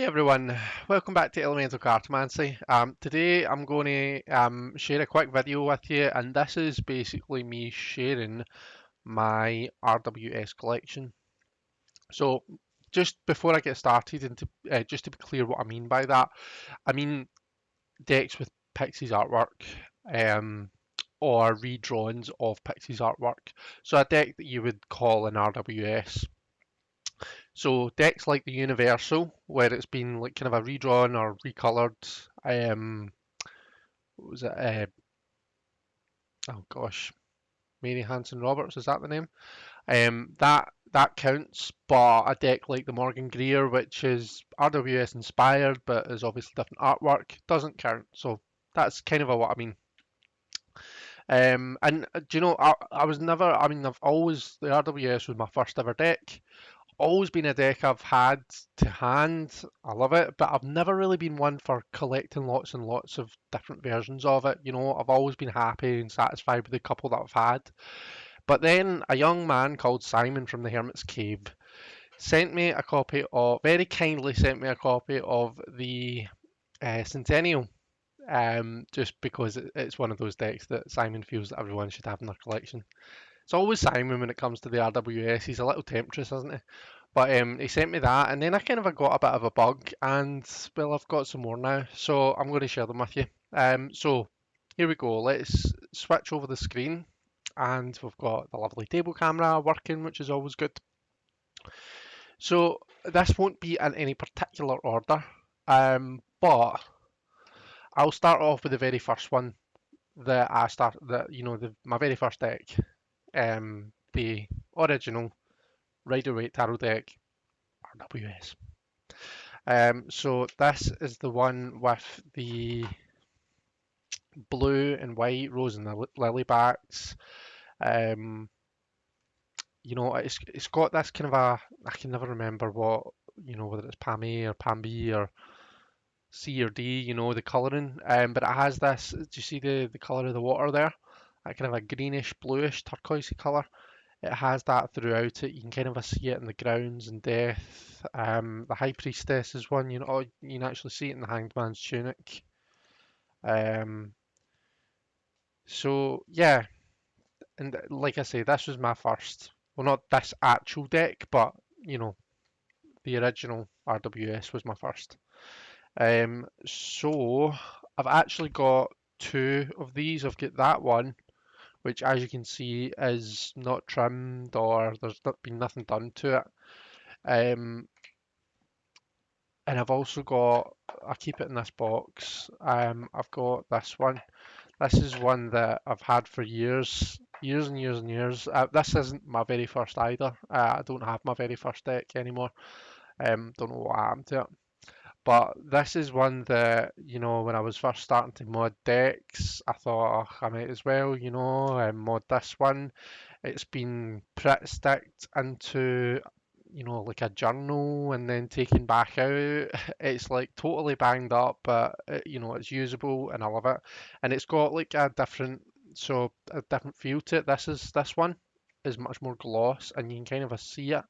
everyone, welcome back to Elemental Cartomancy. Today I'm going to share a quick video with you, and this is basically me sharing my RWS collection. So just before I get started, and just to be clear what I mean by that, I mean decks with Pixie's artwork, or redrawings of Pixie's artwork. So a deck that you would call an RWS. So decks like the Universal, where it's been like kind of a redrawn or recolored. What was it? Oh gosh, Mary Hanson Roberts, is that the name? That counts, but a deck like the Morgan Greer, which is RWS inspired but is obviously different artwork, doesn't count. So that's kind of what I mean. And do you know, I was never, I mean, I've always, the RWS was my first ever deck. Always been a deck I've had to hand. I love it, but I've never really been one for collecting lots and lots of different versions of it. You know, I've always been happy and satisfied with the couple that I've had. But then a young man called Simon from the Hermit's Cave sent me a copy of, very kindly sent me a copy of the Centennial. Just because it's one of those decks that Simon feels that everyone should have in their collection. It's always Simon when it comes to the RWS. He's a little temptress, isn't he? But he sent me that, and then I kind of got a bit of a bug, and well, I've got some more now, so I'm going to share them with you. So here we go. Let's switch over the screen, and we've got the lovely table camera working, which is always good. So this won't be in any particular order, but I'll start off with the very first one that I start. That my very first deck, the original Rider-Waite Tarot deck, RWS. So this is the one with the blue and white rose and the lily backs. It's got this kind of I can never remember what, whether it's Pam A or Pam B or C or D, the colouring. But it has this, do you see the colour of the water there? That kind of a greenish, bluish, turquoisey colour. It has that throughout it. You can kind of see it in the grounds and death. The High Priestess is one, you can actually see it in the Hanged Man's tunic. So yeah, and like I say, this was my first. Well, not this actual deck, but the original RWS was my first. So I've actually got two of these. I've got that one, which as you can see is not trimmed or there's been nothing done to it. And I've also got, I keep it in this box, I've got this one. This is one that I've had for years, years and years and years. This isn't my very first either. I don't have my very first deck anymore. Don't know what happened to it. But this is one that, when I was first starting to mod decks, I thought, oh, I might as well, mod this one. It's been sticked into, like a journal and then taken back out. It's like totally banged up, but it's usable and I love it. And it's got like a different feel to it. This one is much more gloss, and you can kind of see it.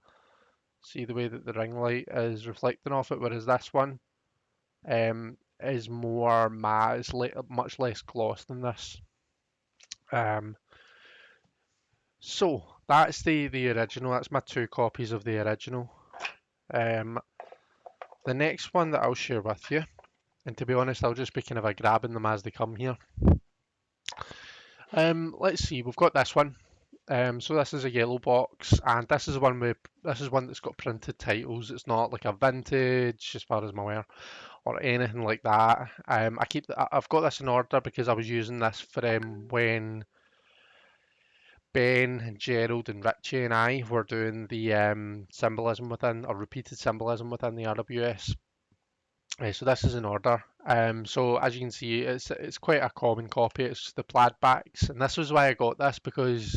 See the way that the ring light is reflecting off it, whereas this one is more matte. It's much less gloss than this. So that's the original. That's my two copies of the original. The next one that I'll share with you, and to be honest, I'll just be kind of grabbing them as they come here. Let's see. We've got this one. So this is a yellow box, and this is one that's got printed titles. It's not like a vintage, as far as I'm aware, or anything like that. I've got this in order because I was using this for when Ben and Gerald and Richie and I were doing the symbolism within, or repeated symbolism within the RWS. So this is in order. So as you can see, it's quite a common copy. It's the plaid backs, and this was why I got this because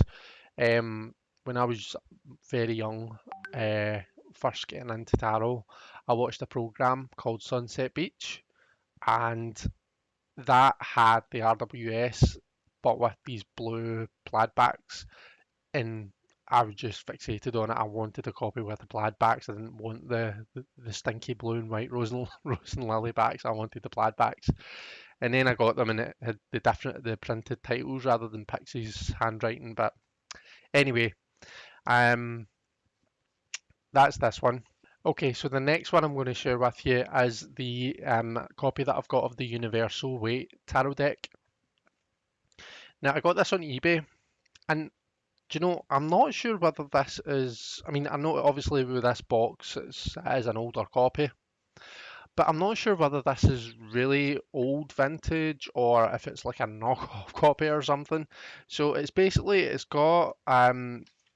when I was very young, first getting into tarot, I watched a program called Sunset Beach, and that had the RWS, but with these blue plaid backs. And I was just fixated on it. I wanted a copy with the plaid backs. I didn't want the stinky blue and white rose and lily backs. I wanted the plaid backs. And then I got them and it had the printed titles rather than Pixie's handwriting. But anyway, um, that's this one. Okay, so the next one I'm going to share with you is the copy that I've got of the Universal Weight Tarot deck. Now, I got this on eBay, and do you know, I'm not sure whether this is. I mean, I know obviously with this box it is an older copy, but I'm not sure whether this is really old vintage or if it's like a knockoff copy or something. So it's got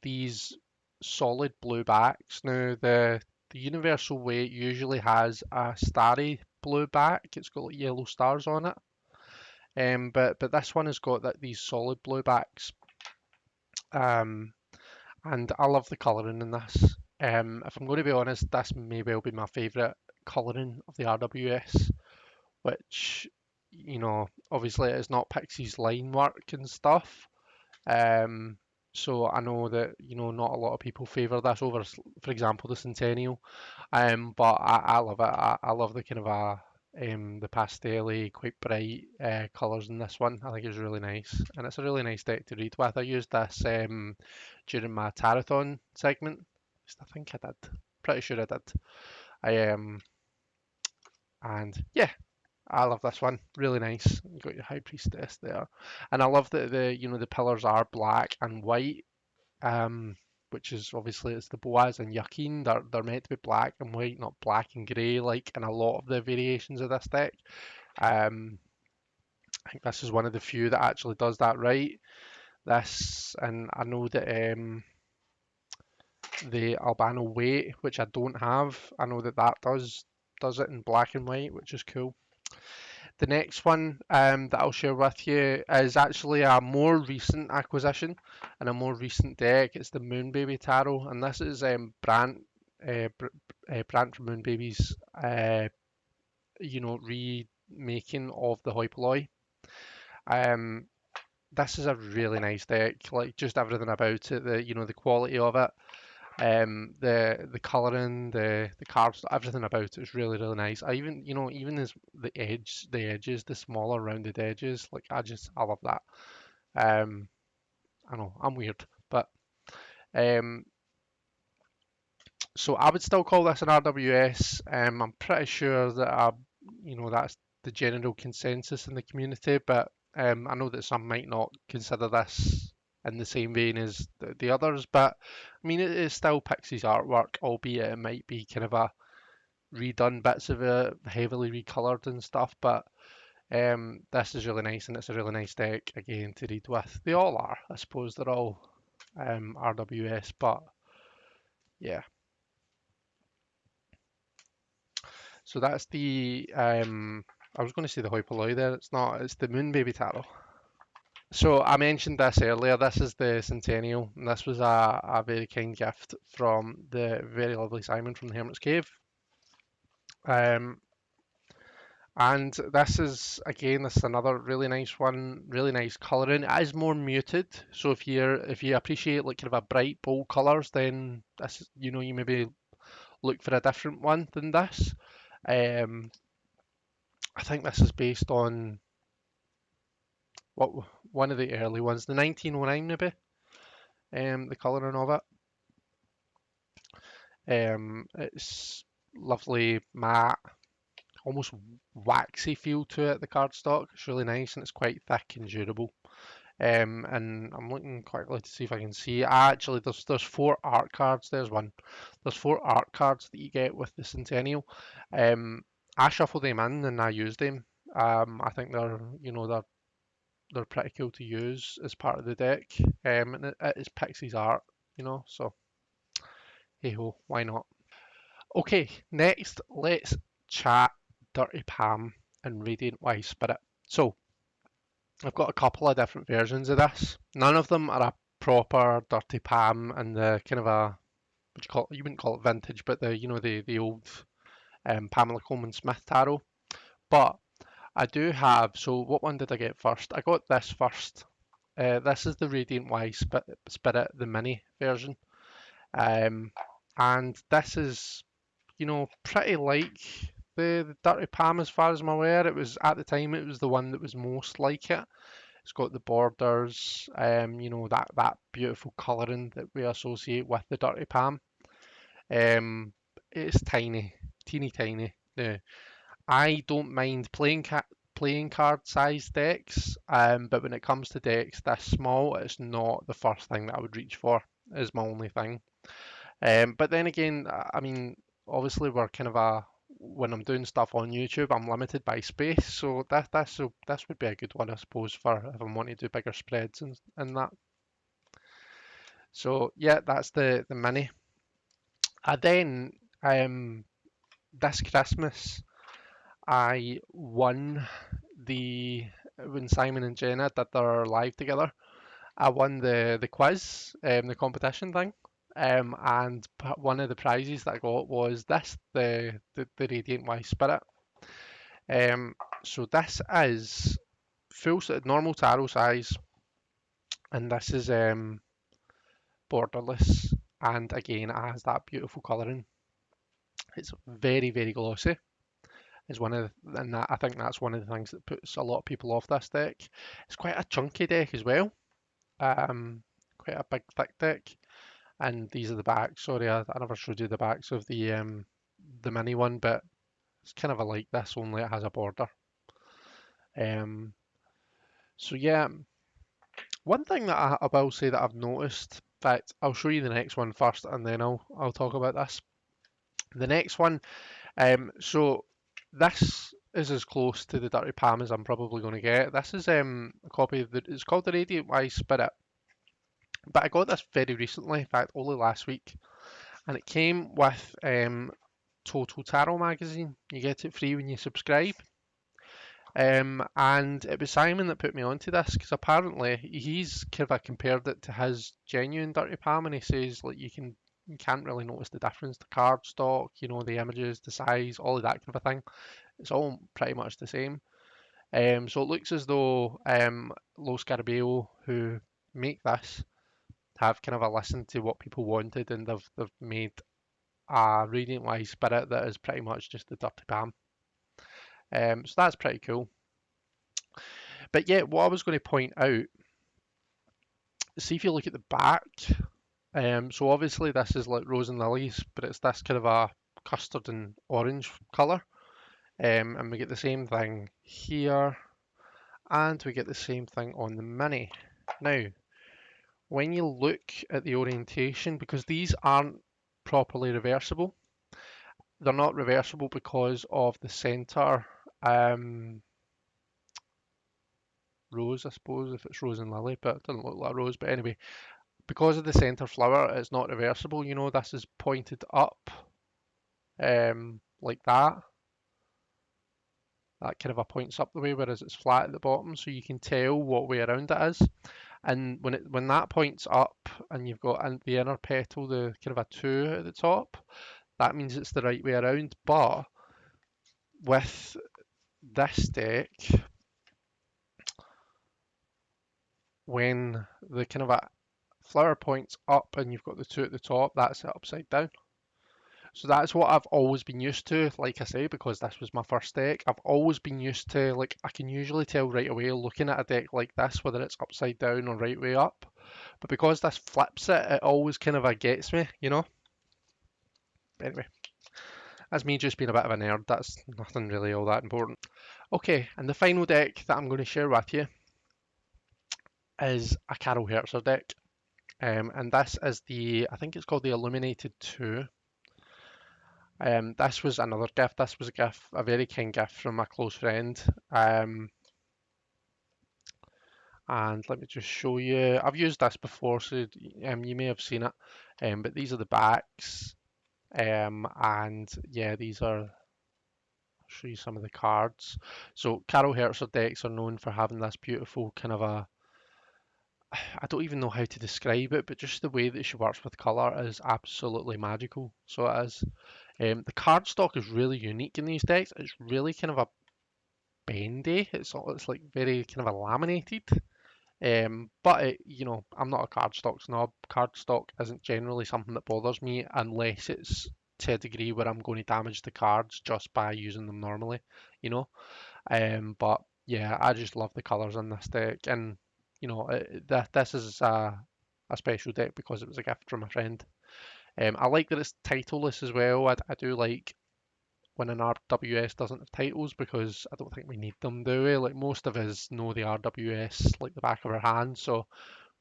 these solid blue backs. Now the Universal Weight usually has a starry blue back. It's got like yellow stars on it. But this one has got these solid blue backs. Um, and I love the colouring in this. If I'm going to be honest, this may well be my favourite colouring of the RWS, which, obviously it is not Pixie's line work and stuff. So I know that, not a lot of people favour this over, for example, the Centennial. But I love it. I love the kind of the pastel quite bright colours in this one. I think it's really nice, and it's a really nice deck to read with. I used this during my Tarathon segment. At least I think I did. Pretty sure I did. And yeah, I love this one. Really nice. You got your High Priestess there, and I love that the pillars are black and white. Which is obviously it's the Boaz and Yakin. They're meant to be black and white, not black and grey, like in a lot of the variations of this deck. Um, I think this is one of the few that actually does that right. And I know that the Albano Weight, which I don't have, I know that does it in black and white, which is cool. The next one that I'll share with you is actually a more recent acquisition and a more recent deck. It's the Moonbaby Tarot, and this is Brant from Moonbaby's, remaking of the Hoi Polloi. This is a really nice deck, like just everything about it, the quality of it. The colouring, the cards, everything about it is really, really nice. I even as the edges, the smaller rounded edges, like I love that. I know I'm weird, but um, so I would still call this an RWS. I'm pretty sure that that's the general consensus in the community, but I know that some might not consider this in the same vein as the others, but I mean, it is still Pixie's artwork, albeit it might be kind of a redone bits of it, heavily recolored and stuff, but this is really nice and it's a really nice deck again to read with. They all are, I suppose they're all RWS, but yeah. So that's the I was going to say the Hoi Polloi there. It's not. It's the Moonbaby Tarot. So I mentioned this earlier. This is the Centennial, and this was a very kind gift from the very lovely Simon from the Hermit's Cave. And this is another really nice one, really nice colouring. It is more muted, so if you appreciate like kind of a bright, bold colours, then this you maybe look for a different one than this. Um, I think this is based on what one of the early ones, the 1909 maybe. The colouring of it. It's lovely matte, almost waxy feel to it. The cardstock, it's really nice and it's quite thick and durable. And I'm looking quickly to see if I can see. Actually, there's 4 art cards. There's one. There's 4 art cards that you get with the Centennial. I shuffle them in and I use them. I think they're pretty cool to use as part of the deck. And it is Pixie's art, so hey ho, why not? Okay, next let's chat Dirty Palm and Radiant Wise Spirit. So I've got a couple of different versions of this. None of them are a proper Dirty Palm and the kind of you wouldn't call it vintage, but the old Pamela Coleman Smith tarot. But I do have, so what one did I get first? I got this first. This is the Radiant Y Spirit, the mini version. Um, and this is, pretty like the Dirty Palm as far as I'm aware. It was, at the time, it was the one that was most like it. It's got the borders, that beautiful colouring that we associate with the Dirty Palm. It's tiny, teeny tiny. Now, I don't mind playing card size decks, but when it comes to decks this small, it's not the first thing that I would reach for. Is my only thing. But then again, I mean, obviously we're kind of when I'm doing stuff on YouTube, I'm limited by space, so this would be a good one, I suppose, for if I'm wanting to do bigger spreads and that. So yeah, that's the mini. I then this Christmas I won the when Simon and Jenna did their live together. I won the quiz, the competition thing, and one of the prizes that I got was this, the Radiant Y Spirit. So this is normal tarot size, and this is borderless, and again it has that beautiful colouring. It's very, very glossy. I think that's one of the things that puts a lot of people off this deck. It's quite a chunky deck as well. Quite a big thick deck. And these are the backs. Sorry, I never showed you the backs of the mini one, but it's kind of like this, only it has a border. So yeah, one thing that I will say that I've noticed, in fact, I'll show you the next one first, and then I'll talk about this. The next one, so this is as close to the Dirty Palm as I'm probably going to get. This is a copy of it's called the Radiant Y Spirit, but I got this very recently, in fact, only last week, and it came with Total Tarot magazine. You get it free when you subscribe. And it was Simon that put me onto this because apparently he's kind of compared it to his genuine Dirty Palm, and he says like you can't really notice the difference. The card stock, the images, the size, all of that kind of a thing. It's all pretty much the same. So it looks as though Los Scarabeo, who make this, have kind of a listen to what people wanted, and they've made a Radiant Y Spirit that is pretty much just the Dirty Palm. So that's pretty cool. But yeah, what I was going to point out, see if you look at the back. So obviously this is like Rose and Lilies, but it's this kind of a custard and orange colour. And we get the same thing here, and we get the same thing on the mini. Now, when you look at the orientation, because these aren't properly reversible, they're not reversible because of the centre rose, I suppose, if it's rose and lily, but it doesn't look like a rose. But anyway, because of the centre flower, it's not reversible. This is pointed up like that. That kind of a points up the way, whereas it's flat at the bottom, so you can tell what way around it is. And when that points up and you've got the inner petal, the kind of a 2 at the top, that means it's the right way around. But with this deck, when the kind of a flower points up and you've got the 2 at the top, that's it upside down. So that's what I've always been used to, like I say, because this was my first deck. I've always been used to, like, I can usually tell right away looking at a deck like this whether it's upside down or right way up. But because this flips it, it always kind of gets me, Anyway, that's me just being a bit of a nerd. That's nothing really all that important. Okay, and the final deck that I'm going to share with you is a Carol Herzer deck. And this is I think it's called the Illuminated 2. This was another gift. This was a very kind gift from my close friend. And let me just show you. I've used this before, so you may have seen it. But these are the backs. And yeah, these are. I'll show you some of the cards. So Carol Herzer decks are known for having this beautiful kind of I don't even know how to describe it, but just the way that she works with colour is absolutely magical. So it is. The card stock is really unique in these decks. It's really kind of a bendy. It's like very kind of a laminated. But I'm not a cardstock snob. Cardstock isn't generally something that bothers me unless it's to a degree where I'm going to damage the cards just by using them normally, you know. But yeah, I just love the colours in this deck, and this is a special deck because it was a gift from a friend. I like that it's titleless as well. I do like when an RWS doesn't have titles because I don't think we need them, do we? Like most of us know the RWS like the back of our hand, so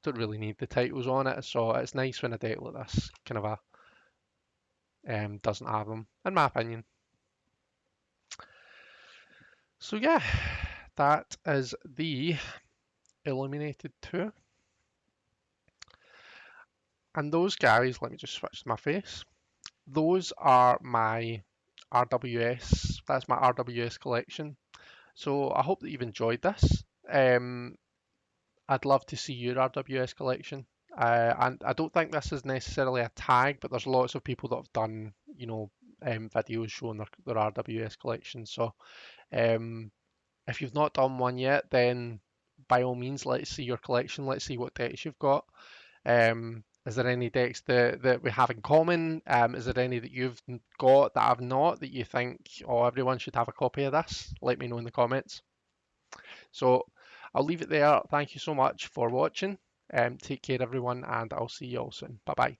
don't really need the titles on it. So it's nice when a deck like this kind of doesn't have them, in my opinion. So yeah, that is the Illuminated Tour. And those guys, let me just switch to my face. Those are my RWS. That's my RWS collection. So I hope that you've enjoyed this. I'd love to see your RWS collection. And I don't think this is necessarily a tag, but there's lots of people that have done, videos showing their RWS collection. So um, if you've not done one yet, then by all means, let's see your collection. Let's see what decks you've got. Is there any decks that we have in common? Is there any that you've got that I've not that you think, oh, everyone should have a copy of this? Let me know in the comments. So I'll leave it there. Thank you so much for watching. Take care, everyone, and I'll see you all soon. Bye bye.